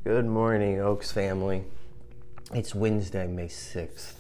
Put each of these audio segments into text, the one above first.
Good morning, Oaks family. It's Wednesday, May 6th.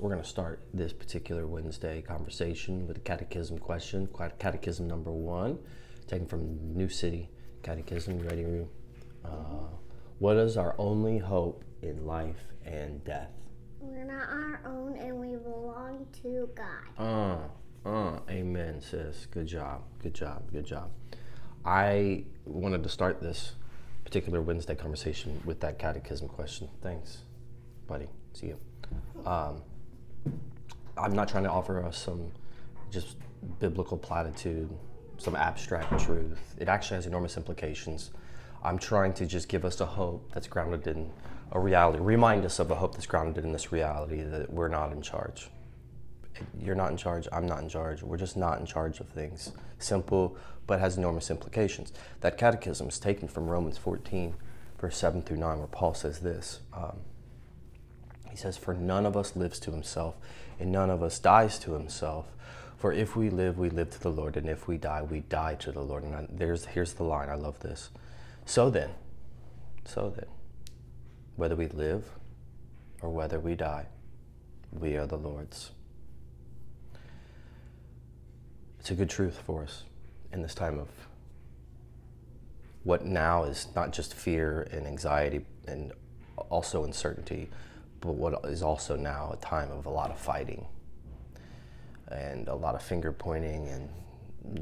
We're going to start this particular Wednesday conversation with a catechism question. Catechism number 1, taken from New City Catechism. You ready, Rue? What is our only hope in life and death? We're not our own and we belong to God. Amen, sis. Good job. I wanted to start this particular Wednesday conversation with that catechism question. Thanks, buddy. See you. I'm not trying to offer us some just biblical platitude, some abstract truth. It actually has enormous implications. I'm trying to just give us a hope that's grounded in a reality, remind us of a hope that's grounded in this reality that we're not in charge. You're not in charge, I'm not in charge. We're just not in charge of things. Simple, but has enormous implications. That catechism is taken from Romans 14, verse 7 through 9, where Paul says this. He says, "For none of us lives to himself, and none of us dies to himself. For if we live to the Lord, and if we die to the Lord." And here's the line, I love this. So then, whether we live or whether we die, we are the Lord's. It's a good truth for us in this time of what now is not just fear and anxiety and also uncertainty, but what is also now a time of a lot of fighting and a lot of finger pointing and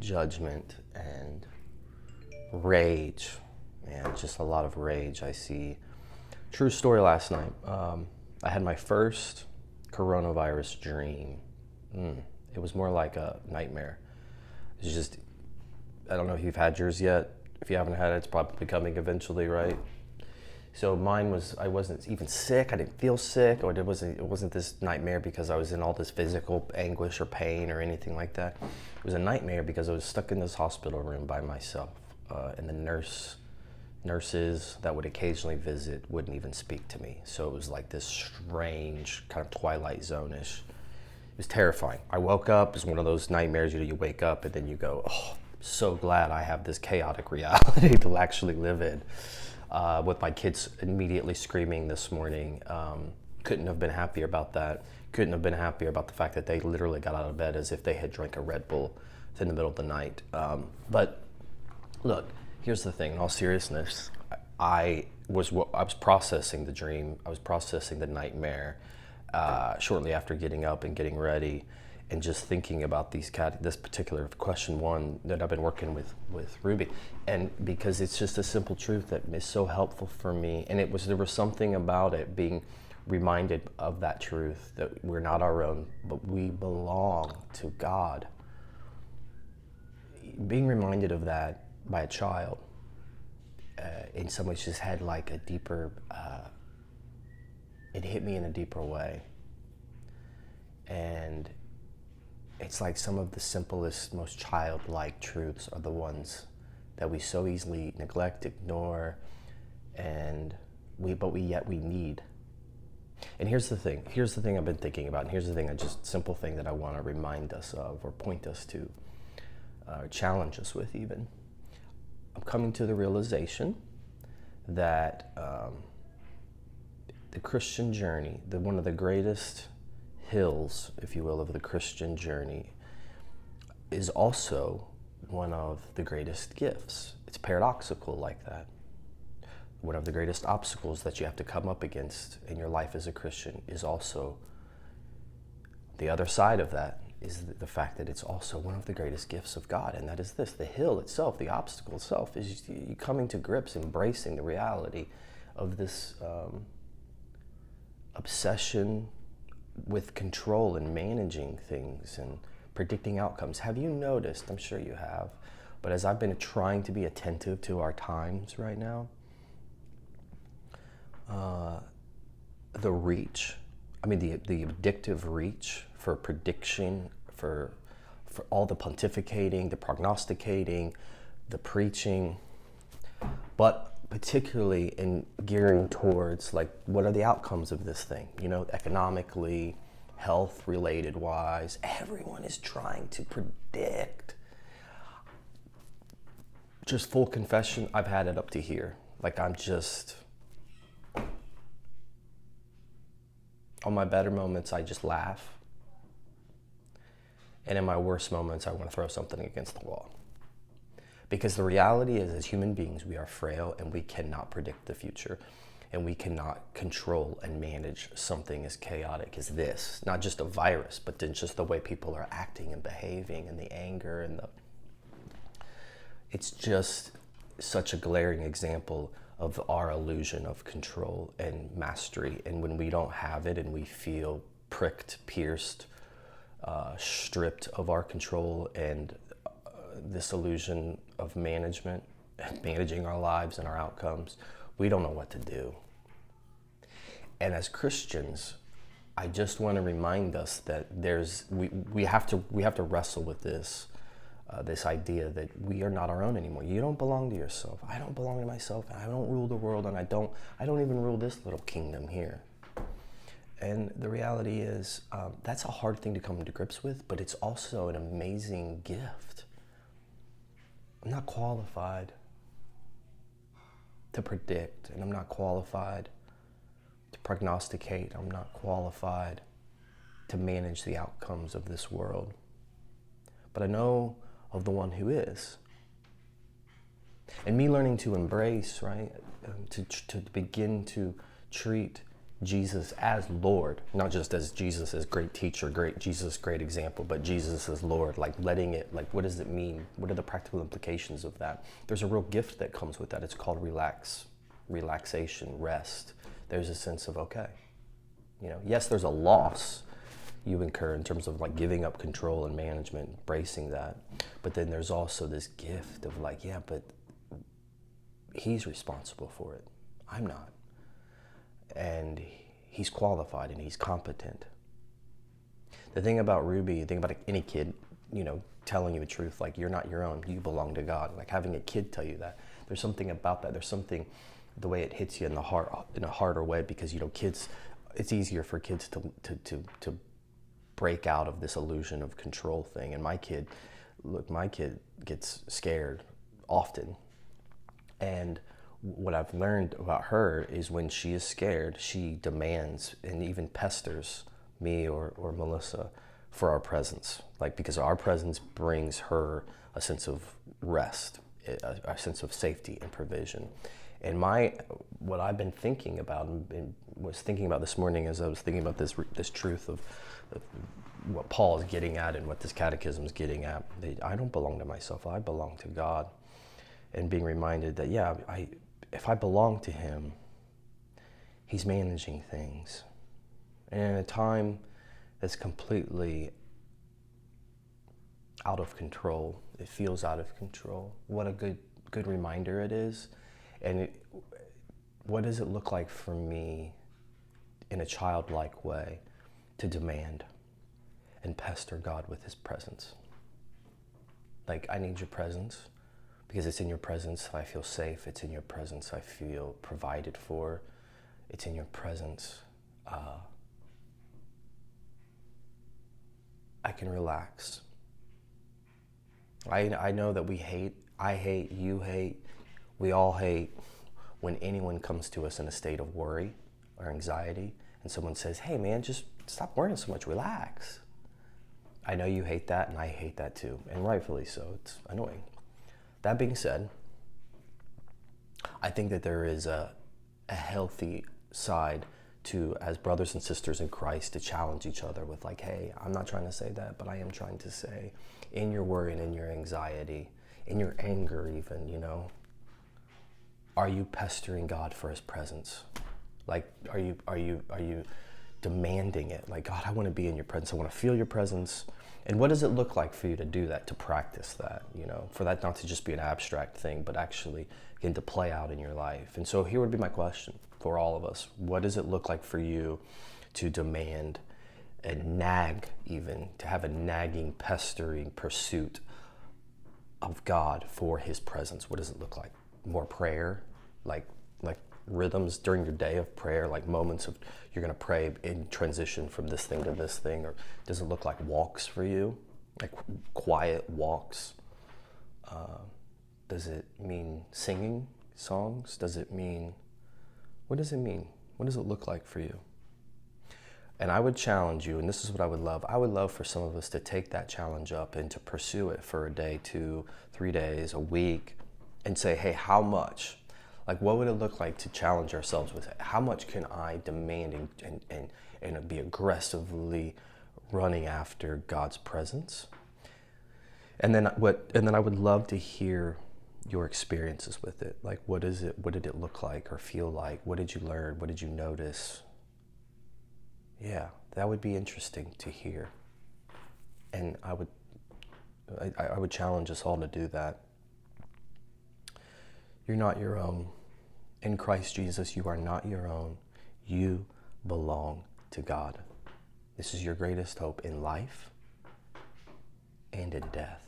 judgment and rage, and just a lot of rage I see. True story, last night, I had my first coronavirus dream. It was more like a nightmare. It's just, I don't know if you've had yours yet. If you haven't had it, it's probably coming eventually, right? So mine was, I wasn't even sick. I didn't feel sick, or it wasn't this nightmare because I was in all this physical anguish or pain or anything like that. It was a nightmare because I was stuck in this hospital room by myself, and the nurses that would occasionally visit wouldn't even speak to me. So it was like this strange kind of Twilight Zone-ish. It was terrifying. I woke up, it was one of those nightmares, you wake up and then you go, oh, so glad I have this chaotic reality to actually live in. With my kids immediately screaming this morning. Couldn't have been happier about that. Couldn't have been happier about the fact that they literally got out of bed as if they had drank a Red Bull in the middle of the night. But look, here's the thing, in all seriousness, I was processing the dream, I was processing the nightmare shortly after getting up and getting ready, and just thinking about this particular question 1 that I've been working with Ruby, and because it's just a simple truth that is so helpful for me, and there was something about it being reminded of that truth, that we're not our own, but we belong to God. Being reminded of that by a child, in some ways just had like a deeper, it hit me in a deeper way. And it's like some of the simplest, most childlike truths are the ones that we so easily neglect, ignore, and yet we need. And here's the thing I've been thinking about, and here's the thing, simple thing that I want to remind us of, or point us to, challenge us with even. I'm coming to the realization that the Christian journey, one of the greatest hills, if you will, of the Christian journey, is also one of the greatest gifts. It's paradoxical like that. One of the greatest obstacles that you have to come up against in your life as a Christian is also, the other side of that is the fact that it's also one of the greatest gifts of God, and that is this: the hill itself, the obstacle itself, is you coming to grips, embracing the reality of this obsession with control and managing things and predicting outcomes. Have you noticed, I'm sure you have, but as I've been trying to be attentive to our times right now, the reach, the addictive reach for prediction, for all the pontificating, the prognosticating, the preaching, but particularly in gearing towards, like, what are the outcomes of this thing? Economically, health related wise, everyone is trying to predict. Just full confession, I've had it up to here. Like, I'm just On my better moments, I just laugh. And in my worst moments, I want to throw something against the wall. Because the reality is, as human beings, we are frail and we cannot predict the future. And we cannot control and manage something as chaotic as this. Not just a virus, but then just the way people are acting and behaving and the anger and the... It's just such a glaring example of our illusion of control and mastery. And when we don't have it and we feel pricked, pierced, stripped of our control and this illusion of management, managing our lives and our outcomes, we don't know what to do. And as Christians, I just want to remind us that we have to wrestle with this idea that we are not our own anymore. You don't belong to yourself. I don't belong to myself. I don't rule the world, and I don't even rule this little kingdom here. And the reality is, that's a hard thing to come to grips with, but it's also an amazing gift. I'm not qualified to predict, and I'm not qualified to prognosticate. I'm not qualified to manage the outcomes of this world. But I know of the one who is. And me learning to embrace, right, to begin to treat Jesus as Lord, not just as Jesus as great teacher, great example, but Jesus as Lord, like letting it, like what does it mean? What are the practical implications of that? There's a real gift that comes with that. It's called relaxation, rest. There's a sense of, okay, yes, there's a loss you incur in terms of like giving up control and management, embracing that. But then there's also this gift of like, yeah, but he's responsible for it. I'm not. And he's qualified and he's competent. The thing about Ruby, the thing about any kid, telling you the truth, like you're not your own, you belong to God. Like having a kid tell you that, there's something about that. There's something, the way it hits you in the heart, in a harder way, because kids, it's easier for kids to break out of this illusion of control thing. And my kid gets scared often. And what I've learned about her is when she is scared, she demands and even pesters me or Melissa for our presence. Like, because our presence brings her a sense of rest, a sense of safety and provision. And what I've been thinking about and was thinking about this morning as I was thinking about this truth of what Paul is getting at and what this catechism is getting at. I don't belong to myself, I belong to God. And being reminded that, yeah, if I belong to him, he's managing things. And in a time that's completely out of control, it feels out of control, what a good reminder it is. And what does it look like for me in a childlike way to demand and pester God with his presence? Like, I need your presence. Because it's in your presence I feel safe. It's in your presence I feel provided for. It's in your presence I can relax. I know that I hate, you hate, we all hate when anyone comes to us in a state of worry or anxiety and someone says, hey man, just stop worrying so much, relax. I know you hate that and I hate that too, and rightfully so, it's annoying. That being said, I think that there is a healthy side to, as brothers and sisters in Christ, to challenge each other with like, hey, I'm not trying to say that, but I am trying to say, in your worry and in your anxiety, in your anger even, are you pestering God for his presence? Like, are you demanding it? Like, God, I want to be in your presence. I want to feel your presence. And what does it look like for you to do that, to practice that, for that not to just be an abstract thing, but actually begin to play out in your life? And so here would be my question for all of us. What does it look like for you to demand and nag even, to have a nagging, pestering pursuit of God for his presence? What does it look like? More prayer, like rhythms during your day of prayer, like moments of you're going to pray in transition from this thing to this thing? Or does it look like walks for you, like quiet walks? Does it mean singing songs? What does it mean? What does it look like for you? And I would challenge you, and this is what I would love. I would love for some of us to take that challenge up and to pursue it for a day, 2, 3 days, a week, and say, hey, how much? Like, what would it look like to challenge ourselves with it? How much can I demand and be aggressively running after God's presence? And then I would love to hear your experiences with it. Like, what is it? What did it look like or feel like? What did you learn? What did you notice? Yeah, that would be interesting to hear. And I would challenge us all to do that. You're not your own. In Christ Jesus, you are not your own. You belong to God. This is your greatest hope in life and in death.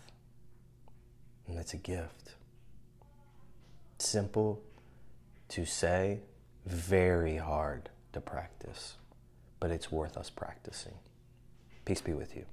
And that's a gift. Simple to say, very hard to practice, but it's worth us practicing. Peace be with you.